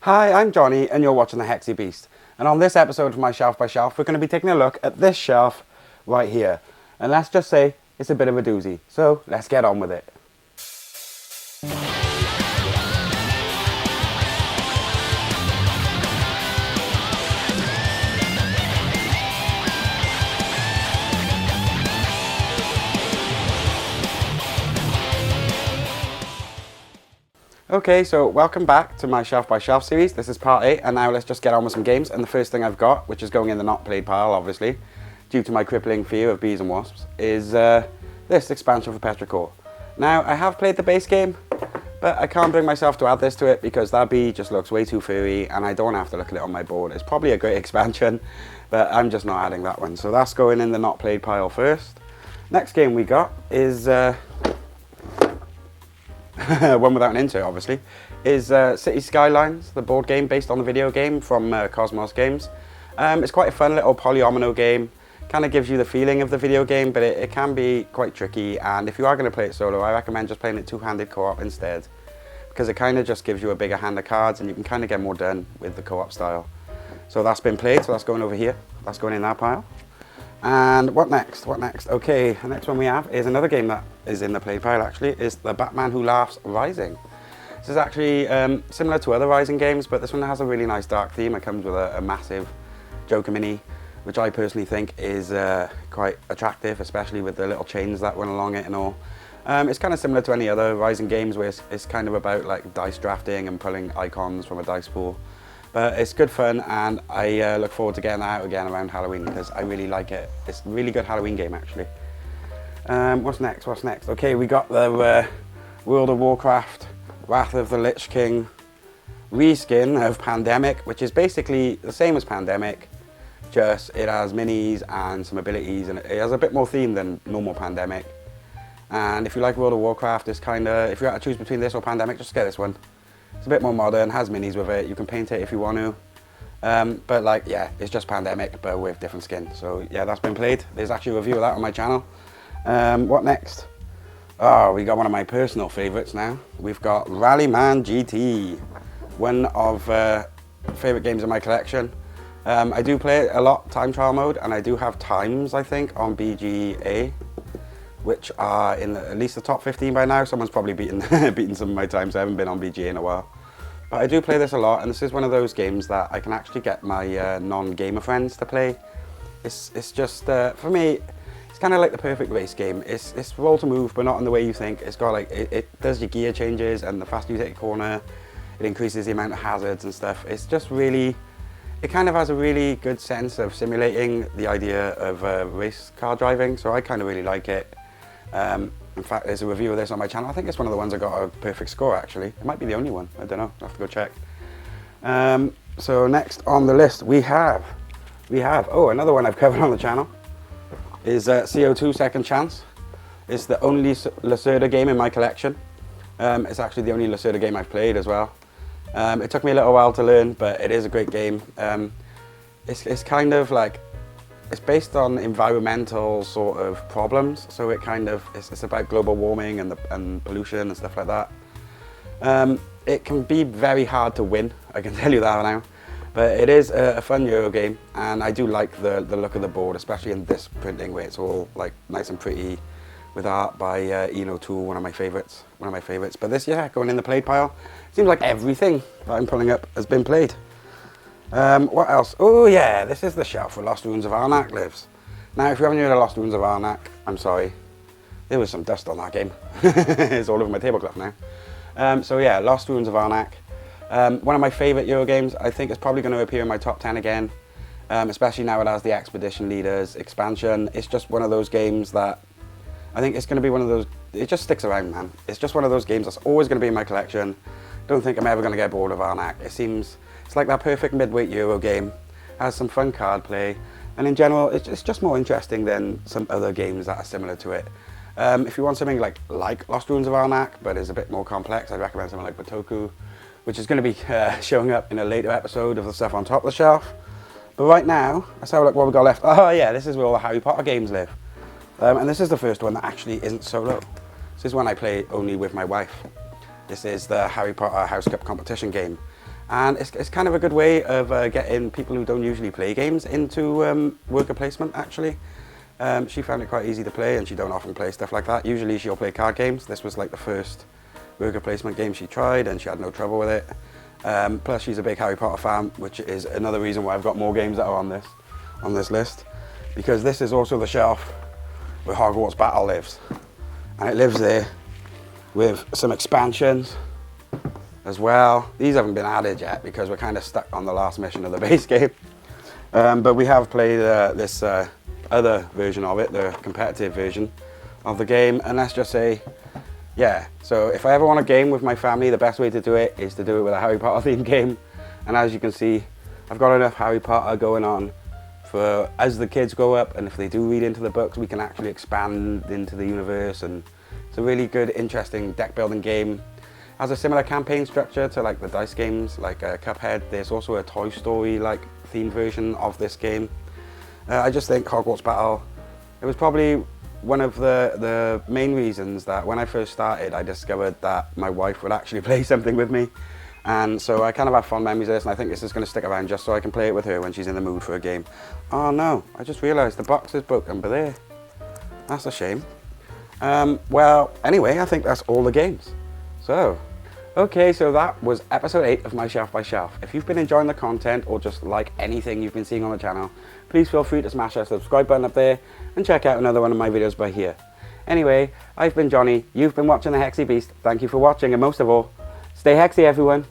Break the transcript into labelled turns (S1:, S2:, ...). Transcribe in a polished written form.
S1: Hi, I'm Johnny and you're watching the Hexy Beast. And on this episode of my Shelf by Shelf, we're going to be taking a look at this shelf right here. And let's just say it's a bit of a doozy. So let's get on with it. Okay, so welcome back to my Shelf by Shelf series. This is part 8, and now let's just get on with some games. And the first thing I've got, which is going in the not played pile, obviously, due to my crippling fear of bees and wasps, is this expansion for Petrichor. Now, I have played the base game, but I can't bring myself to add this to it because that bee just looks way too furry, and I don't have to look at it on my board. It's probably a great expansion, but I'm just not adding that one. So that's going in the not played pile first. Next game we got is... one without an insert, obviously, is City Skylines, the board game based on the video game from Cosmos Games. It's quite a fun little polyomino game. Kind of gives you the feeling of the video game, but it can be quite tricky. And if you are going to play it solo, I recommend just playing it two-handed co-op instead, because it kind of just gives you a bigger hand of cards, and you can kind of get more done with the co-op style. So that's been played, so that's going over here. That's going in that pile. And what next? What next? Okay, the next one we have is another game that is in the play pile, actually, is The Batman Who Laughs Rising. This is actually similar to other Rising games, but this one has a really nice dark theme. It comes with a massive Joker Mini, which I personally think is quite attractive, especially with the little chains that went along it and all. It's kind of similar to any other Rising games where it's kind of about like dice drafting and pulling icons from a dice pool. But it's good fun, and I look forward to getting that out again around Halloween because I really like it. It's a really good Halloween game, actually. What's next? What's next? Okay, we got the World of Warcraft Wrath of the Lich King reskin of Pandemic, which is basically the same as Pandemic, just it has minis and some abilities, and it has a bit more theme than normal Pandemic. And if you like World of Warcraft, it's kind of, if you had to choose between this or Pandemic, just get this one. It's a bit more modern, has minis with it, you can paint it if you want to. But like, yeah, it's just Pandemic, but with different skin. So yeah, that's been played. There's actually a review of that on my channel. What next? Oh, we got one of my personal favorites now. We've got Rallyman GT, one of favorite games in my collection. I do play it a lot, time trial mode, and I do have times, I think, on BGA, which are in at least the top 15 by now. Someone's probably beaten some of my times. I haven't been on BGA in a while. But I do play this a lot, and this is one of those games that I can actually get my non-gamer friends to play. It's just, for me, it's kind of like the perfect race game. It's roll to move, but not in the way you think. It's got like, it does your gear changes, and the faster you take a corner, it increases the amount of hazards and stuff. It's just really, it kind of has a really good sense of simulating the idea of race car driving, so I kind of really like it. In fact, there's a review of this on my channel. I think it's one of the ones that got a perfect score, actually. It might be the only one. I don't know. I'll have to go check. So next on the list, we have, oh, another one I've covered on the channel is CO2 Second Chance. It's the only Lacerda game in my collection. It's actually the only Lacerda game I've played as well. It took me a little while to learn, but it is a great game. It's kind of like, it's based on environmental sort of problems, so it kind of, it's about global warming and pollution and stuff like that. It can be very hard to win, I can tell you that now, but it is a fun Euro game, and I do like the look of the board, especially in this printing where it's all like nice and pretty with art by Eno Tool, one of my favorites. But this, yeah, going in the played pile, seems like everything that I'm pulling up has been played. What else? Oh yeah, this is the shelf where Lost Ruins of Arnak lives. Now, if you haven't heard of Lost Ruins of Arnak, I'm sorry. There was some dust on that game. It's all over my tablecloth now. So yeah, Lost Ruins of Arnak. One of my favourite Euro games. I think it's probably going to appear in my top 10 again. Especially now it has the Expedition Leaders expansion. It's just one of those games that I think it's going to be one of those, it just sticks around, man. It's just one of those games that's always going to be in my collection. Don't think I'm ever going to get bored of Arnak. It's like that perfect midweight Euro game, has some fun card play, and in general, it's just more interesting than some other games that are similar to it. If you want something like Lost Ruins of Arnak, but is a bit more complex, I'd recommend something like Batoku, which is going to be showing up in a later episode of the stuff on top of the shelf. But right now, let's have a look what we've got left. Oh yeah, this is where all the Harry Potter games live. And this is the first one that actually isn't solo. This is one I play only with my wife. This is the Harry Potter House Cup competition game. And it's kind of a good way of getting people who don't usually play games into worker placement, actually. She found it quite easy to play, and she don't often play stuff like that. Usually she'll play card games. This was like the first worker placement game she tried, and she had no trouble with it. Plus she's a big Harry Potter fan, which is another reason why I've got more games that are on this list. Because this is also the shelf where Hogwarts Battle lives. And it lives there with some expansions as well. These haven't been added yet because we're kind of stuck on the last mission of the base game. But we have played this other version of it, the competitive version of the game. And let's just say, yeah, so if I ever want a game with my family, the best way to do it is to do it with a Harry Potter themed game. And as you can see, I've got enough Harry Potter going on for as the kids grow up, and if they do read into the books, we can actually expand into the universe. And it's a really good, interesting deck building game. Has a similar campaign structure to like the dice games, like Cuphead. There's also a Toy Story like themed version of this game. I just think Hogwarts Battle, it was probably one of the main reasons that when I first started, I discovered that my wife would actually play something with me. And so I kind of have fond memories of this, and I think this is going to stick around just so I can play it with her when she's in the mood for a game. Oh no, I just realised the box is broken, but there. That's a shame. Well, anyway, I think that's all the games. So, okay, so that was episode 8 of my Shelf by Shelf. If you've been enjoying the content or just like anything you've been seeing on the channel, please feel free to smash that subscribe button up there and check out another one of my videos by here. Anyway, I've been Johnny, you've been watching the Hexy Beast. Thank you for watching, and most of all, stay hexy everyone.